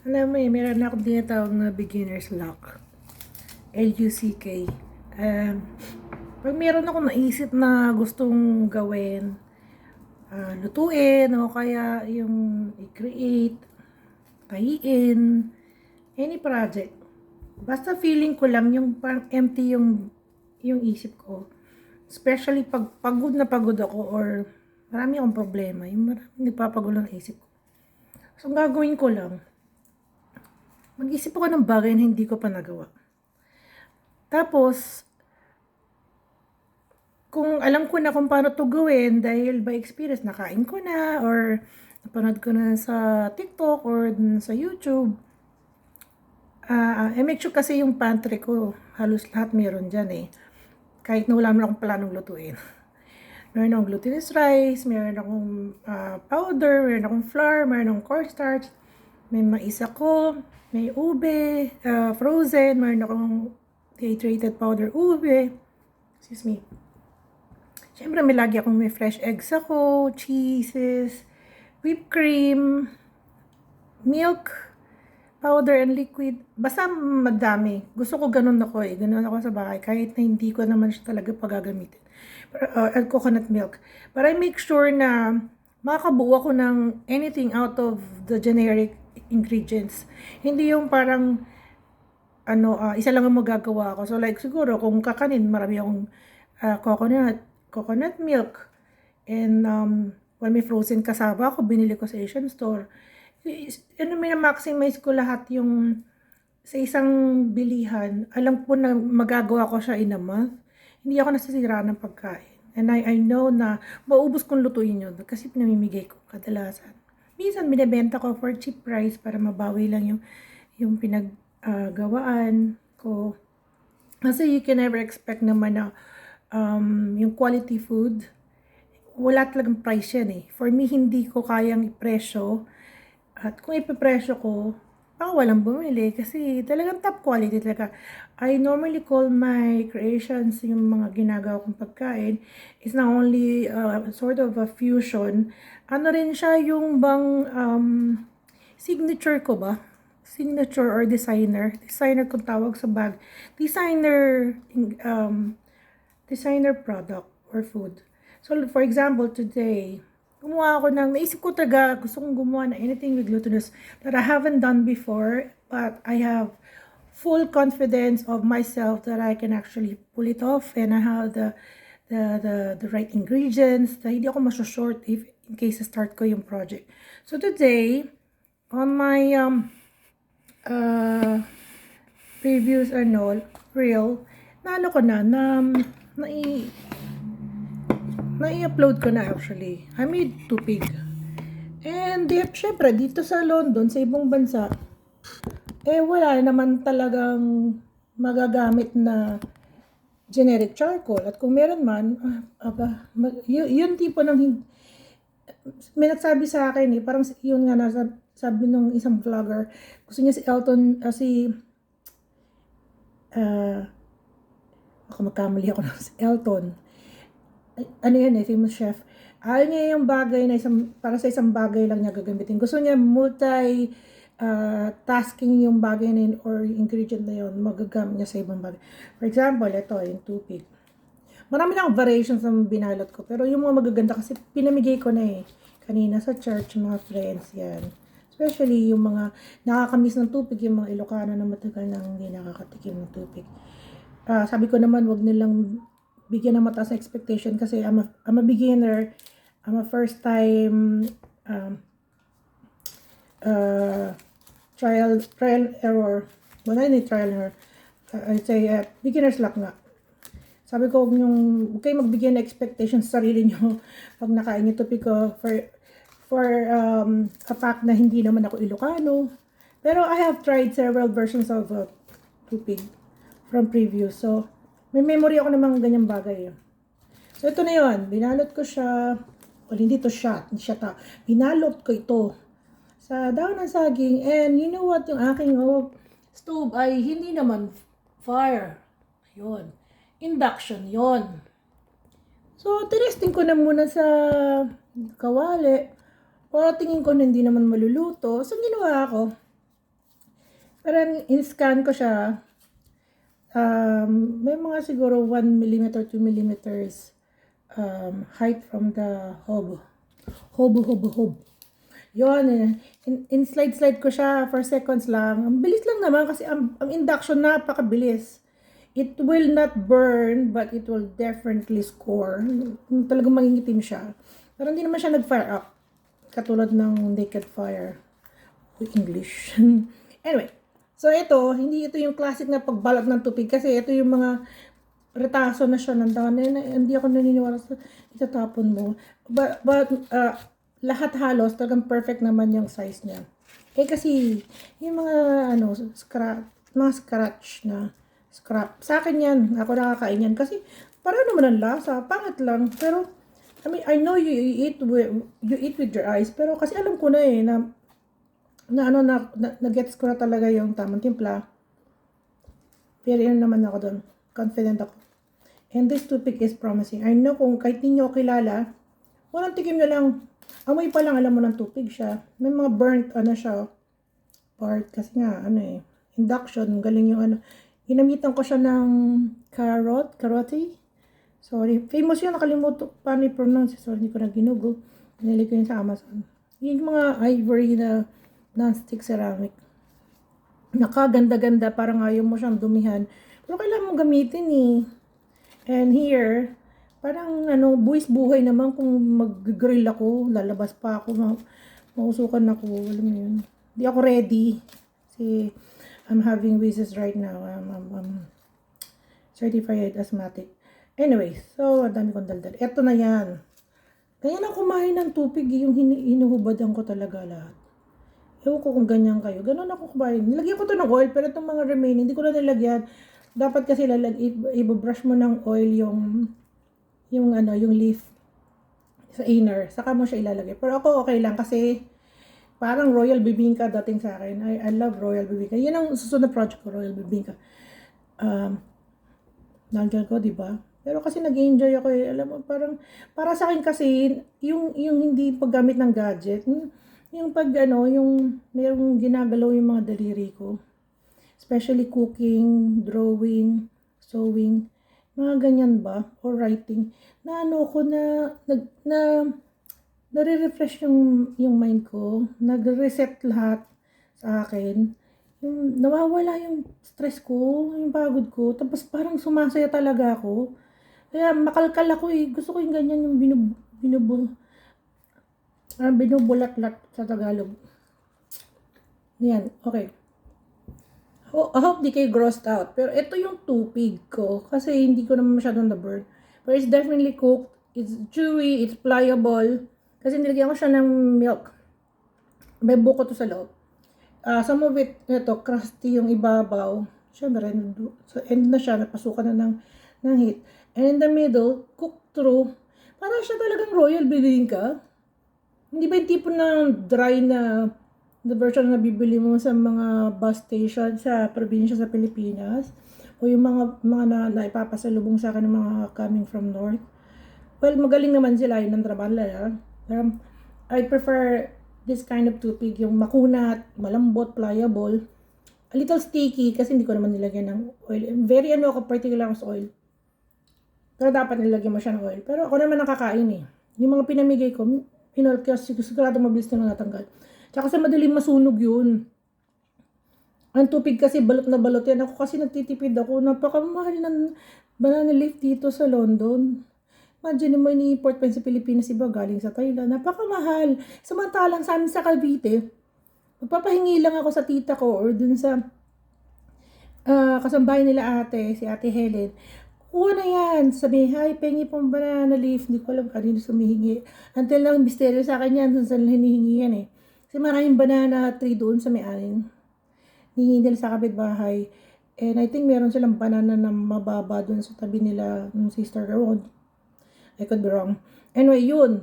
Alam mo meron na akong tinatawag na beginner's luck. LUCK. Um, Pag meron akong naisip na gustong gawin, lutuin, o kaya yung i-create, tahiin, any project. Basta feeling ko lang yung parang empty yung isip ko. Especially pag pagod na pagod ako or marami akong problema, yung marami nagpapagulo ng isip ko. So, ang gagawin ko lang, mag-isip ako ng bagay na hindi ko pa nagawa. Tapos, kung alam ko na kung paano to gawin dahil by experience, nakain ko na or napanood ko na sa TikTok or sa YouTube, I make sure kasi yung pantry ko, halos lahat meron dyan eh. Kahit na wala naman akong planong lutuin. Meron akong glutinous rice, meron akong powder, meron akong flour, meron akong cornstarch, may mais ako, may ube, frozen, meron akong dehydrated powder ube. Excuse me. Siyempre, may fresh eggs ako, cheeses, whipped cream, milk, powder and liquid. Basta madami. Gusto ko ganun ako eh. Ganun ako sa bahay. Kahit na hindi ko naman siya talaga pagagamitin. And coconut milk. But I make sure na makakabuo ako ng anything out of the generic ingredients. Hindi yung parang isa lang ang magagawa ko. So like siguro kung kakanin, marami akong coconut milk. And when may frozen cassava ako, binili ko sa Asian store. Maximize ko lahat yung sa isang bilihan. Alam ko na magagawa ko siya in a month. Hindi ako nasisira ng pagkain. And I know na maubos kong lutuin yun kasi pinamimigay ko kadalasan. Minsan binebenta ko for cheap price para mabawi lang yung pinaggawaan ko. Kasi you can never expect naman na yung quality food, wala talagang price yan eh. For me, hindi ko kayang ipresyo. At kung ipipresyo ko, baka walang bumili kasi talagang top quality talaga. I normally call my creations, yung mga ginagawa kong pagkain, is not only sort of a fusion. Ano rin siya yung bang signature ko ba? Signature or designer. Designer kung tawag sa bag. Designer product or food. So, for example, today, gumawa ako naisip ko talaga, gusto kong gumawa ng anything with glutinous that I haven't done before, but I have full confidence of myself that I can actually pull it off and I have the right ingredients, na hindi ako maso-short if in case start ko yung project. So, today, on my previous reel, na-upload ko na actually. I made tupig. And syempre, dito sa London, sa ibang bansa, wala naman talagang magagamit na generic charcoal. At kung meron man, yun tipo ng may nagsabi sa akin parang yun nga sabi nung isang vlogger, gusto niya si Elton, ako magkamali ako ng si Elton. Famous chef. Ayaw niya yung bagay na para sa isang bagay lang niya gagamitin. Gusto niya tasking yung bagay na yun or ingredient na yun, magagamit niya sa ibang bagay. For example, ito, yung tupig. Marami lang variations ng binalot ko, pero yung mga magaganda kasi pinamigay ko na kanina sa church, mga friends, yan. Especially yung mga nakakamiss ng tupig, yung mga Ilocano na matagal nang hindi nakakatikim ng tupig. Sabi ko naman, wag nilang bigyan ng mataas na expectation kasi I'm a beginner. I'm a first time trial error. Wala ni trial error. I'd say beginner's luck nga. Sabi ko, huwag kayo magbigyan ng expectation sa sarili nyo pag nakain yung tupig ko for a fact na hindi naman ako Ilocano. Pero I have tried several versions of tupig from previous. So, may memory ako ng mga ganyang bagay. So, ito na yun. Binalot ko siya. Hindi siya binalot ko ito sa daon ng saging. And you know what? Yung aking stove ay hindi naman fire. Yun. Induction yon. So, tinesting ko na muna sa kawali. Para tingin ko na hindi naman maluluto. So, ginawa ko. Parang in-scan ko siya, may mga siguro 1 millimeter, 2 millimeters height from the hob. Hob. Yun, in-slide ko siya for seconds lang. Ang bilis lang naman kasi ang induction napakabilis. It will not burn, but it will definitely score. Talagang mangingitim siya. Pero hindi naman siya nag-fire up. Katulad ng naked fire. English. Anyway, so ito, hindi ito yung classic na pagbalot ng tubig kasi ito yung mga retaso na siya ng daan. Hindi ako naniniwala sa itatapon mo. But lahat halos talagang perfect naman yung size niya. Kasi yung mga mga scratch na scrap. Sa akin yan, ako nakakain yan kasi para naman ang lasa, pangit lang. Pero I mean, I know you eat with your eyes, pero kasi alam ko na na gets ko na talaga yung tamang timpla. Pero yun naman ako doon. Confident ako. And this toothpick is promising. I know kung kahit ninyo kilala, walang tikim nyo lang. Amoy pa lang alam mo ng toothpick siya. May mga burnt, siya, part. Kasi nga, induction, galing yung Ginamitan ko siya ng karote. Sorry. Famous yun, nakalimutan paano i-pronounce. Sorry, hindi ko na ginugo. Pinili ko yun sa Amazon. Yung mga ivory na non-stick ceramic. Nakaganda-ganda, parang ayaw mo siyang dumihan. Pero kailangan mo gamitin eh. And here, parang buwis-buhay naman kung mag-grill ako, lalabas pa ako, mausukan ako, alam mo yun. Hindi ako ready. Kasi I'm having wheezes right now. I'm certified asthmatic. Anyway, so ang dami kong daldal. Eto na yan. Kaya na kumain ng tubig, yung hinuhubadan ko talaga lahat. Ewan ko kung ganyan kayo. Ganun ako kumain. Nilagyan ko to ng oil, pero itong mga remaining, hindi ko na nilagyan. Dapat kasi i-brush mo ng oil yung leaf sa inner. Saka mo siya ilalagay. Pero ako okay lang kasi parang Royal Bibingka dating sa akin. I love Royal Bibingka. Yan ang susunod na project ko, Royal Bibingka. Nandiyan ko, di ba? Pero kasi nag-enjoy ako eh. Alam mo, parang, para sa akin kasi, yung hindi paggamit ng gadget, yung yung mayroong ginagalaw yung mga daliri ko. Especially cooking, drawing, sewing, mga ganyan ba? Or writing. Na ko nare-refresh yung mind ko, nag-reset lahat sa akin. Yung nawawala yung stress ko, yung pagod ko, tapos parang sumasaya talaga ako. Kaya makalkal ako eh. Gusto ko yung ganyan yung binubulat-lat sa Tagalog. Yan, okay. I hope di kayo grossed out. Pero ito yung tupig ko. Kasi hindi ko naman masyadong na-burn. But it's definitely cooked. It's chewy. It's pliable. Kasi nilagyan ko siya ng milk. May buko to sa loob. Some of it, crusty yung ibabaw. Siyempre, so end na siya. Napasukan na ng heat. And in the middle, cooked through. Parang siya talagang royal bibingka. Hindi ba yung tipo ng dry na the version na bibili mo sa mga bus station sa probinsya sa Pilipinas? O yung mga na ipapasalubong sa akin ng mga coming from north? Well, magaling naman sila, yun ang trabaho nila. I prefer this kind of tupig, yung makunat, malambot, pliable, a little sticky kasi hindi ko naman nilagyan ng oil. Very ako particular sa oil. Pero dapat nilagyan mo siya ng oil. Pero ako naman nakakain eh. Yung mga pinamigay ko, kasi sigurado mabilis na natanggal. Tsaka sa madaling masunog yun. Ang tupig kasi balot na balot yan. Ako kasi nagtitipid ako. Napakamahal ng banana leaf dito sa London. Imagine mo, ini-import pa sa Pilipinas, iba galing sa Thailand. Napakamahal. Samantalang sa amin sa Cavite, magpapahingi lang ako sa tita ko or dun sa kasambahay nila si Ate Helen. Kuha na yan. Sabi, hi, pengi pong banana leaf. Hindi ko alam kanino sumihingi. Until now, misteryo sa akin yan. Saan hinihingi yan eh. Kasi maraming banana tree doon sa may-anin. Hihingi nila sa kapitbahay. And I think meron silang banana na mababa doon sa tabi nila ng sister ko. I could be wrong. Anyway, yun.